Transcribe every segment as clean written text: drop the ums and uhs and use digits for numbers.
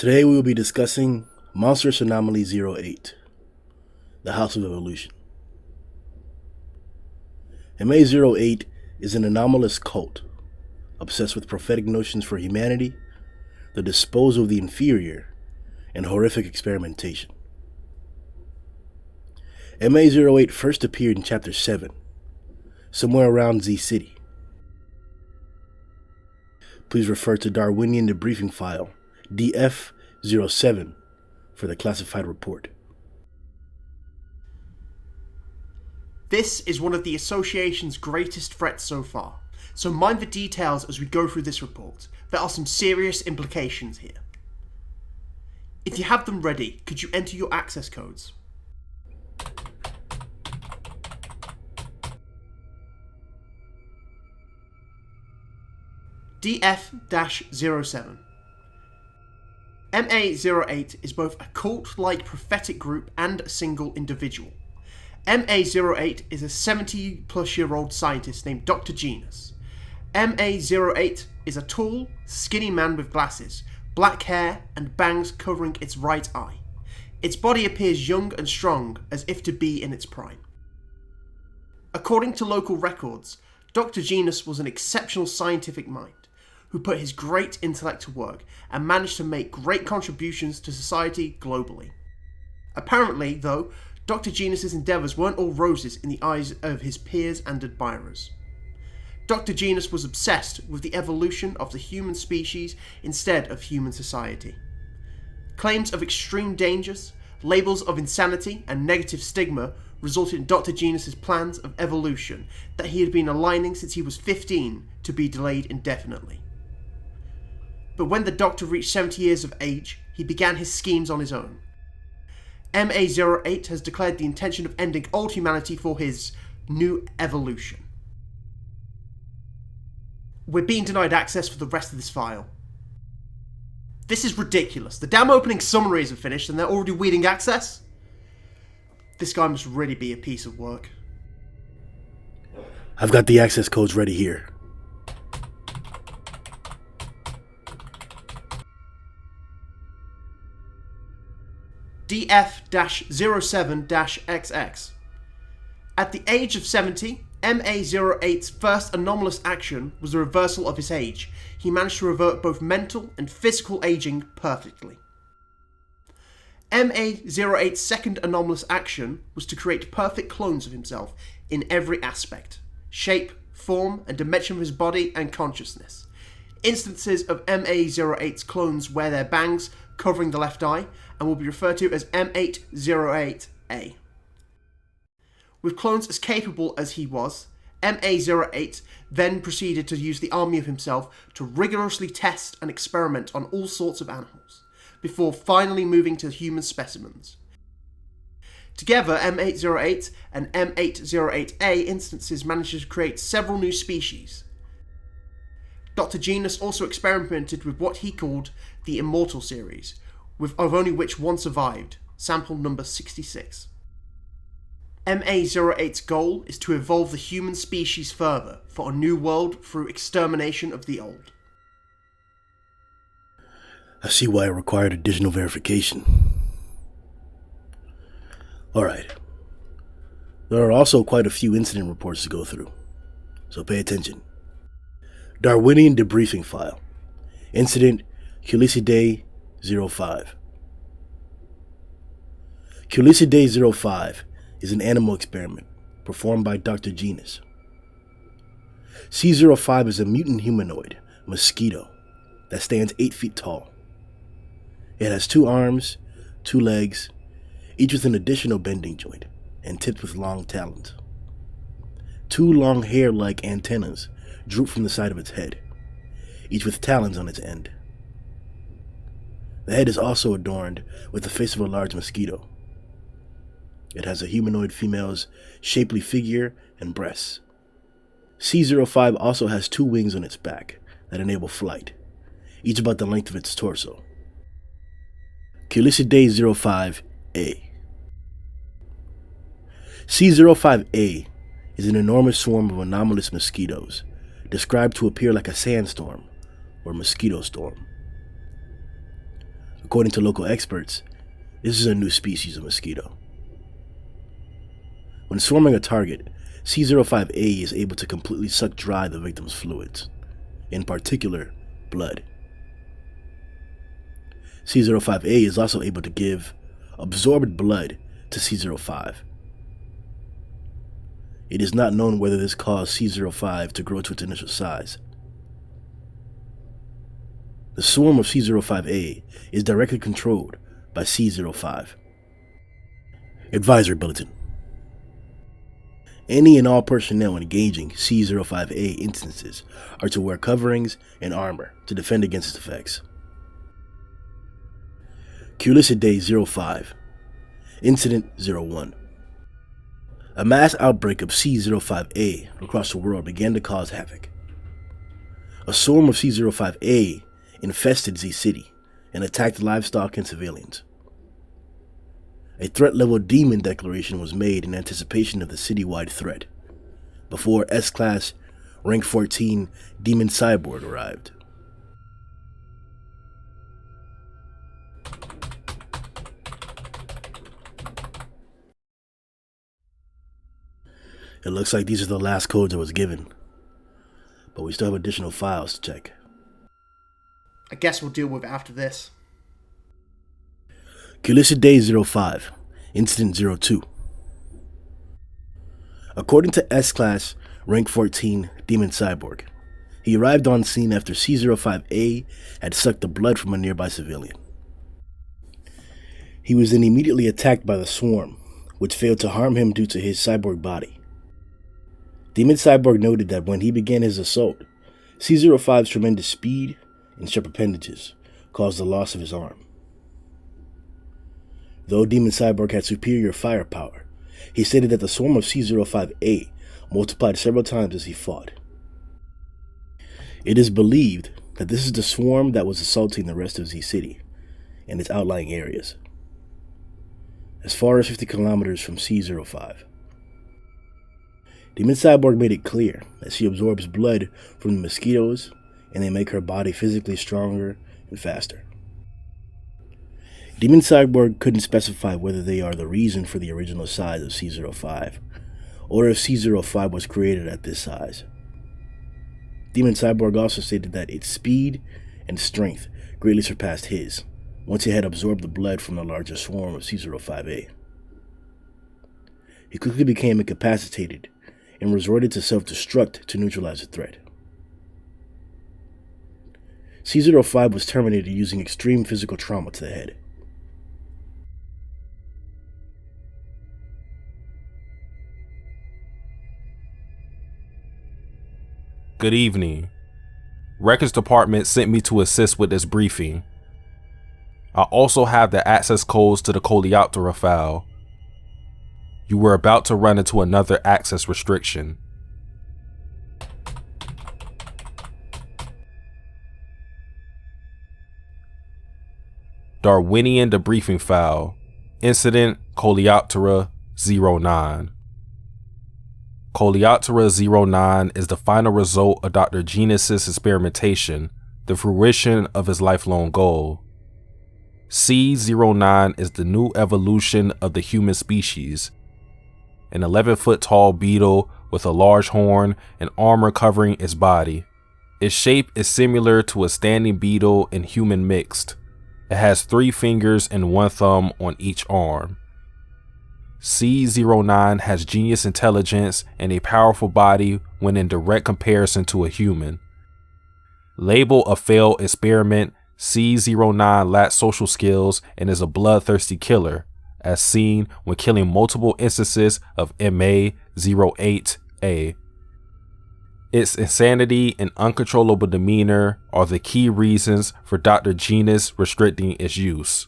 Today we will be discussing Monstrous Anomaly 08, the House of Evolution. MA08 is an anomalous cult, obsessed with prophetic notions for humanity, the disposal of the inferior, and horrific experimentation. MA08 first appeared in Chapter 7, somewhere around Z City. Please refer to Darwinian Debriefing File, DF07, for the classified report. This is one of the Association's greatest threats so far, so mind the details as we go through this report. There are some serious implications here. If you have them ready, could you enter your access codes? DF-07. MA08 is both a cult-like prophetic group and a single individual. MA08 is a 70-plus-year-old scientist named Dr. Genus. MA08 is a tall, skinny man with glasses, black hair, and bangs covering its right eye. Its body appears young and strong, as if to be in its prime. According to local records, Dr. Genus was an exceptional scientific mind, who put his great intellect to work and managed to make great contributions to society globally. Apparently, though, Dr. Genus's endeavours weren't all roses in the eyes of his peers and admirers. Dr. Genus was obsessed with the evolution of the human species instead of human society. Claims of extreme dangers, labels of insanity, and negative stigma resulted in Dr. Genus's plans of evolution that he had been aligning since he was 15 to be delayed indefinitely. But when the Doctor reached 70 years of age, he began his schemes on his own. MA08 has declared the intention of ending all humanity for his new evolution. We're being denied access for the rest of this file. This is ridiculous. The damn opening summary isn't finished and they're already weeding access? This guy must really be a piece of work. I've got the access codes ready here. DF-07-XX. At the age of 70, MA08's first anomalous action was the reversal of his age. He managed to revert both mental and physical aging perfectly. MA08's second anomalous action was to create perfect clones of himself in every aspect, shape, form, and dimension of his body and consciousness. Instances of MA08's clones wear their bangs covering the left eye and will be referred to as M808A. With clones as capable as he was, MA08 then proceeded to use the army of himself to rigorously test and experiment on all sorts of animals, before finally moving to human specimens. Together, M808 and M808A instances managed to create several new species. Dr. Genus also experimented with what he called the Immortal series, of only which one survived, sample number 66. MA08's goal is to evolve the human species further for a new world through extermination of the old. I see why it required additional verification. Alright. There are also quite a few incident reports to go through, so pay attention. Darwinian Debriefing File, Incident Culicidae 05. Culicidae 05 is an animal experiment performed by Dr. Genus. C05 is a mutant humanoid, Mosquito, that stands 8 feet tall. It has 2 arms, 2 legs, each with an additional bending joint, and tipped with long talons. 2 long hair-like antennas droop from the side of its head, each with talons on its end. The head is also adorned with the face of a large mosquito. It has a humanoid female's shapely figure and breasts. C05 also has 2 wings on its back that enable flight, each about the length of its torso. Culicidae 05A. C05A is an enormous swarm of anomalous mosquitoes, described to appear like a sandstorm or mosquito storm. According to local experts, this is a new species of mosquito. When swarming a target, C05A is able to completely suck dry the victim's fluids, in particular, blood. C05A is also able to give absorbed blood to C05. It is not known whether this caused C05 to grow to its initial size. The swarm of C05A is directly controlled by C05. Advisory Bulletin. Any and all personnel engaging C05A instances are to wear coverings and armor to defend against its effects. Culicid Day 05. Incident 01. A mass outbreak of C05A across the world began to cause havoc. A swarm of C05A infested Z City and attacked livestock and civilians. A threat level demon declaration was made in anticipation of the citywide threat, before S-Class Rank 14 Demon Cyborg arrived. It looks like these are the last codes I was given, but we still have additional files to check. I guess we'll deal with it after this. Culicid Day 05, Incident 02. According to S-Class Rank 14 Demon Cyborg, he arrived on scene after C05A had sucked the blood from a nearby civilian. He was then immediately attacked by the swarm, which failed to harm him due to his cyborg body. Demon Cyborg noted that when he began his assault, C05's tremendous speed and sharp appendages caused the loss of his arm. Though Demon Cyborg had superior firepower, he stated that the swarm of C05A multiplied several times as he fought. It is believed that this is the swarm that was assaulting the rest of Z City and its outlying areas, as far as 50 kilometers from C05. Demon Cyborg made it clear that she absorbs blood from the mosquitoes and they make her body physically stronger and faster. Demon Cyborg couldn't specify whether they are the reason for the original size of C05, or if C05 was created at this size. Demon Cyborg also stated that its speed and strength greatly surpassed his, once it had absorbed the blood from the larger swarm of C05A. He quickly became incapacitated and resorted to self-destruct to neutralize the threat. C05 was terminated using extreme physical trauma to the head. Good evening. Records Department sent me to assist with this briefing. I also have the access codes to the Coleoptera file. You were about to run into another access restriction. Darwinian debriefing file. Incident Coleoptera 09. Coleoptera 09 is the final result of Dr. Genus' experimentation, the fruition of his lifelong goal. C09 is the new evolution of the human species, an 11-foot tall beetle with a large horn and armor covering its body. Its shape is similar to a standing beetle and human mixed. It has 3 fingers and 1 thumb on each arm. C09 has genius intelligence and a powerful body when in direct comparison to a human. Label a failed experiment, C09 lacks social skills and is a bloodthirsty killer, as seen when killing multiple instances of MA08A. Its insanity and uncontrollable demeanor are the key reasons for Dr. Genus restricting its use.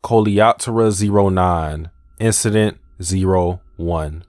Coleoptera 09, Incident 01.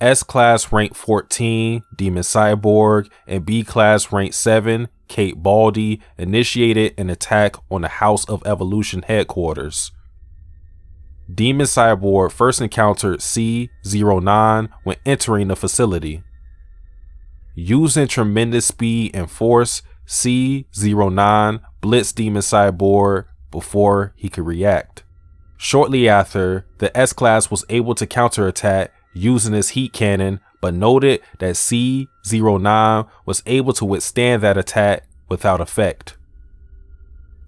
S-Class Rank 14, Demon Cyborg, and B-Class Rank 7, Kate Baldy, initiated an attack on the House of Evolution headquarters. Demon Cyborg first encountered C09 when entering the facility. Using tremendous speed and force, C-09 blitzed Demon Cyborg before he could react. Shortly after, the S-Class was able to counterattack using his heat cannon, but noted that C-09 was able to withstand that attack without effect.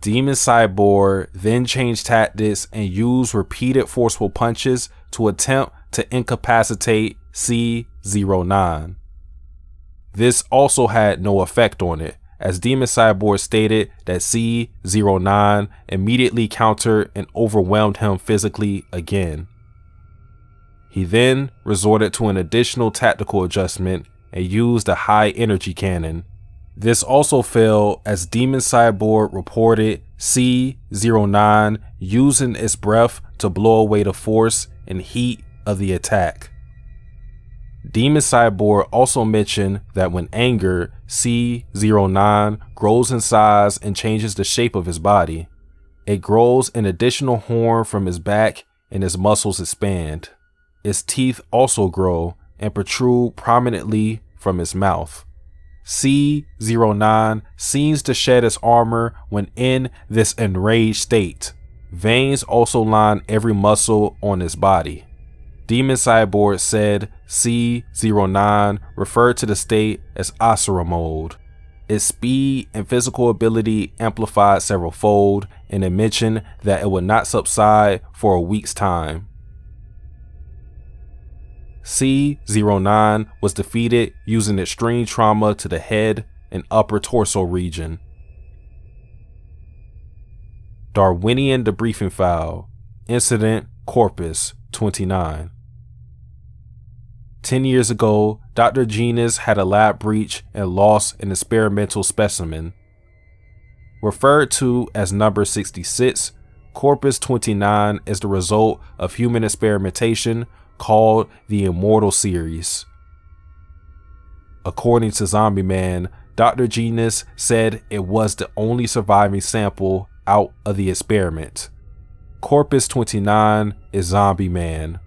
Demon Cyborg then changed tactics and used repeated forceful punches to attempt to incapacitate C-09. This also had no effect on it, as Demon Cyborg stated that C-09 immediately countered and overwhelmed him physically again. He then resorted to an additional tactical adjustment and used a high energy cannon. This also failed as Demon Cyborg reported C-09 using its breath to blow away the force and heat of the attack. Demon Cyborg also mentioned that when angered, C-09 grows in size and changes the shape of his body. It grows an additional horn from his back and his muscles expand. Its teeth also grow and protrude prominently from his mouth. C-09 seems to shed its armor when in this enraged state. Veins also line every muscle on his body. Demon Cyborg said C-09 referred to the state as Asura mode. Its speed and physical ability amplified several fold, and it mentioned that it would not subside for a week's time. C-09 was defeated using extreme trauma to the head and upper torso region. Darwinian debriefing file. Incident Corpus 29. 10 years ago, Dr. Genus had a lab breach and lost an experimental specimen. Referred to as number 66, Corpus 29 is the result of human experimentation called the Immortal series. According to Zombie Man, Dr. Genus said it was the only surviving sample out of the experiment. Corpus 29 is Zombie Man.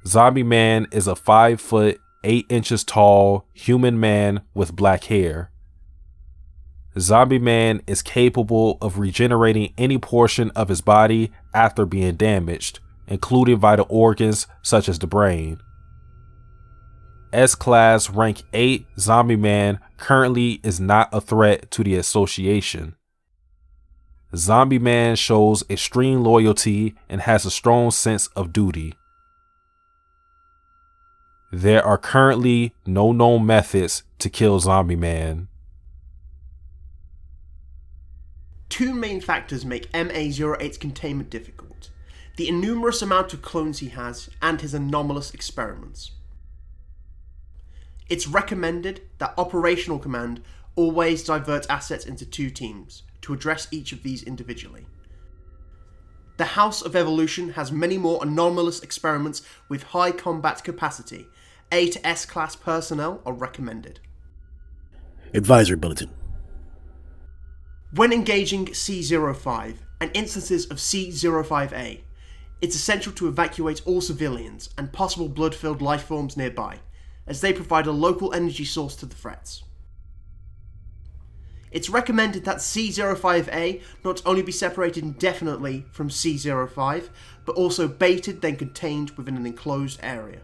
Zombie Man is a 5 foot 8 inches tall human man with black hair. Zombie Man is capable of regenerating any portion of his body after being damaged, including vital organs such as the brain. S-Class rank 8 Zombie Man currently is not a threat to the association. Zombie Man shows extreme loyalty and has a strong sense of duty. There are currently no known methods to kill Zombie Man. Two main factors make MA-08's containment difficult: the innumerous amount of clones he has and his anomalous experiments. It's recommended that Operational Command always divert assets into 2 teams to address each of these individually. The House of Evolution has many more anomalous experiments with high combat capacity. A to S-Class personnel are recommended. Advisor Bulletin. When engaging C-05 and instances of C-05A, it's essential to evacuate all civilians and possible blood-filled life forms nearby, as they provide a local energy source to the threats. It's recommended that C-05A not only be separated indefinitely from C-05, but also baited then contained within an enclosed area.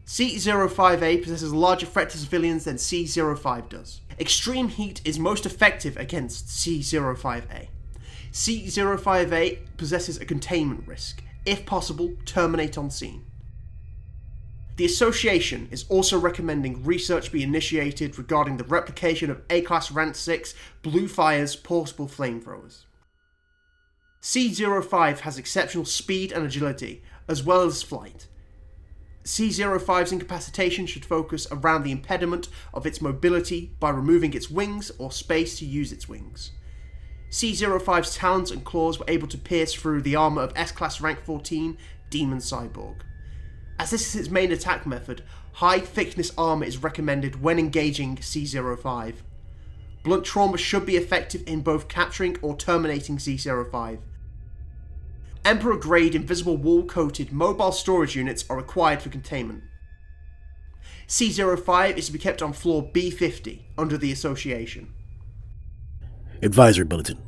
C-05A possesses a larger threat to civilians than C-05 does. Extreme heat is most effective against C-05A. C-05A possesses a containment risk. If possible, terminate on scene. The Association is also recommending research be initiated regarding the replication of A-Class Rank 6 Blue Fire's portable flamethrowers. C-05 has exceptional speed and agility, as well as flight. C-05's incapacitation should focus around the impediment of its mobility by removing its wings or space to use its wings. C-05's talons and claws were able to pierce through the armor of S-Class Rank 14 Demon Cyborg. As this is its main attack method, high thickness armor is recommended when engaging C-05. Blunt trauma should be effective in both capturing or terminating C-05. Emperor-grade invisible wall-coated mobile storage units are required for containment. C05 is to be kept on floor B50 under the association. Advisory Bulletin.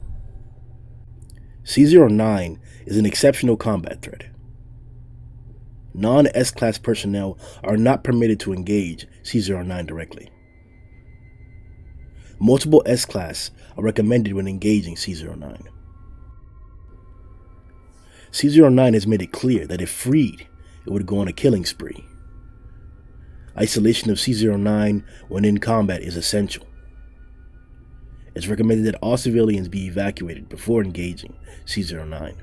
C09 is an exceptional combat threat. Non-S-Class personnel are not permitted to engage C09 directly. Multiple S-Class are recommended when engaging C09. C09 has made it clear that if freed, it would go on a killing spree. Isolation of C09 when in combat is essential. It's recommended that all civilians be evacuated before engaging C09.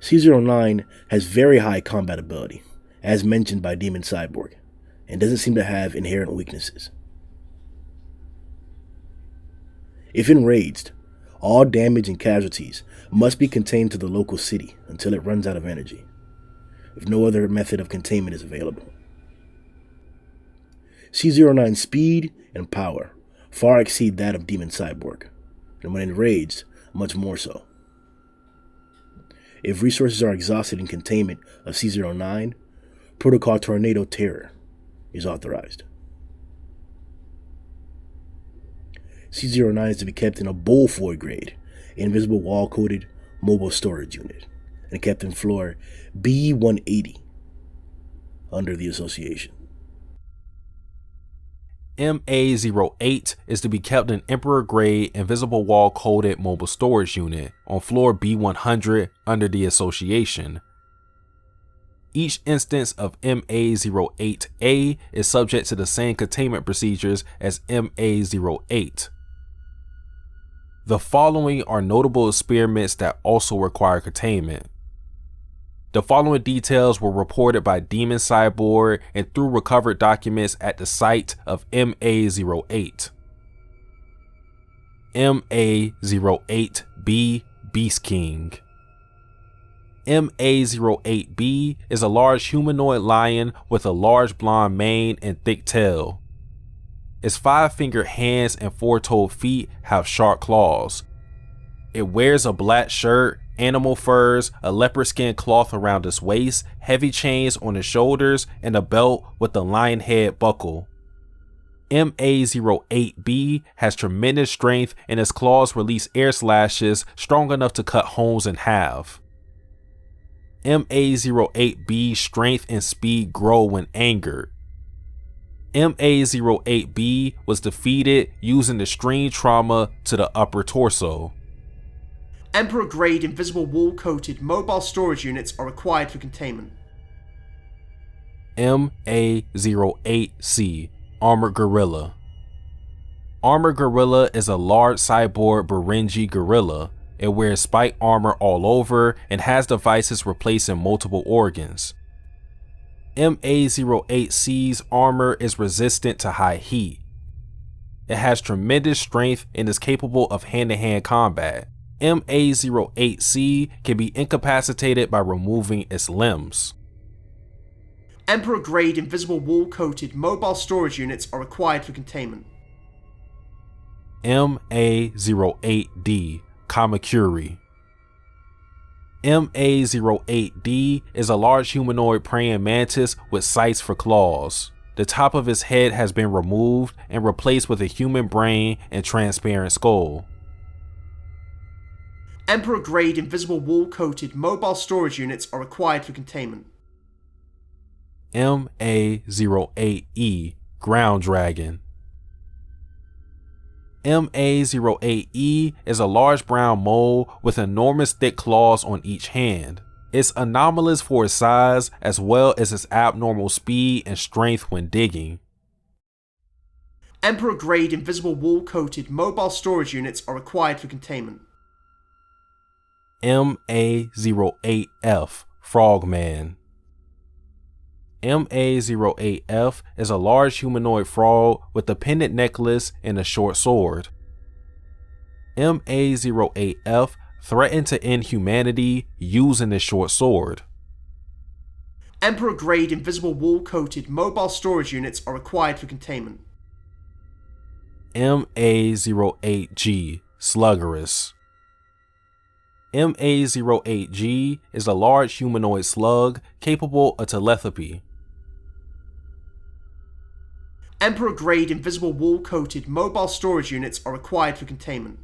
C09 has very high combat ability, as mentioned by Demon Cyborg, and doesn't seem to have inherent weaknesses. If enraged, all damage and casualties must be contained to the local city until it runs out of energy, if no other method of containment is available. C09's speed and power far exceed that of Demon Cyborg, and when enraged, much more so. If resources are exhausted in containment of C09, Protocol Tornado Terror is authorized. C09 is to be kept in a Bullfoy grade, invisible wall-coated mobile storage unit, and kept in floor B180 under the association. MA08 is to be kept in Emperor grade invisible wall coated mobile storage unit on floor B100 under the association. Each instance of MA08A is subject to the same containment procedures as MA08. The following are notable experiments that also require containment. The following details were reported by Demon Cyborg and through recovered documents at the site of MA08. MA08B Beast King. MA08B is a large humanoid lion with a large blonde mane and thick tail. Its 5-fingered hands and 4-toed feet have sharp claws. It wears a black shirt, animal furs, a leopard skin cloth around its waist, heavy chains on its shoulders, and a belt with a lion head buckle. MA08B has tremendous strength and its claws release air slashes strong enough to cut homes in half. MA08B's strength and speed grow when angered. MA08B was defeated using extreme trauma to the upper torso. Emperor grade invisible wall coated mobile storage units are required for containment. MA08C Armored Gorilla. Armored Gorilla is a large cyborg Berenji gorilla. It wears spike armor all over and has devices replacing multiple organs. MA08C's armor is resistant to high heat. It has tremendous strength and is capable of hand-to-hand combat. MA08C can be incapacitated by removing its limbs. Emperor grade invisible wall coated mobile storage units are required for containment. MA08D Kamakuri. MA08D is a large humanoid praying mantis with sights for claws. The top of its head has been removed and replaced with a human brain and transparent skull. Emperor grade invisible wall coated mobile storage units are required for containment. MA08E Ground Dragon. MA08E is a large brown mole with enormous thick claws on each hand. It's anomalous for its size as well as its abnormal speed and strength when digging. Emperor grade invisible wall coated mobile storage units are required for containment. MA08F Frogman. MA08F is a large humanoid frog with a pendant necklace and a short sword. MA08F threatened to end humanity using the short sword. Emperor grade invisible wall coated mobile storage units are required for containment. MA08G Sluggerus. MA08G is a large humanoid slug capable of telepathy. Emperor-grade invisible wall-coated mobile storage units are required for containment.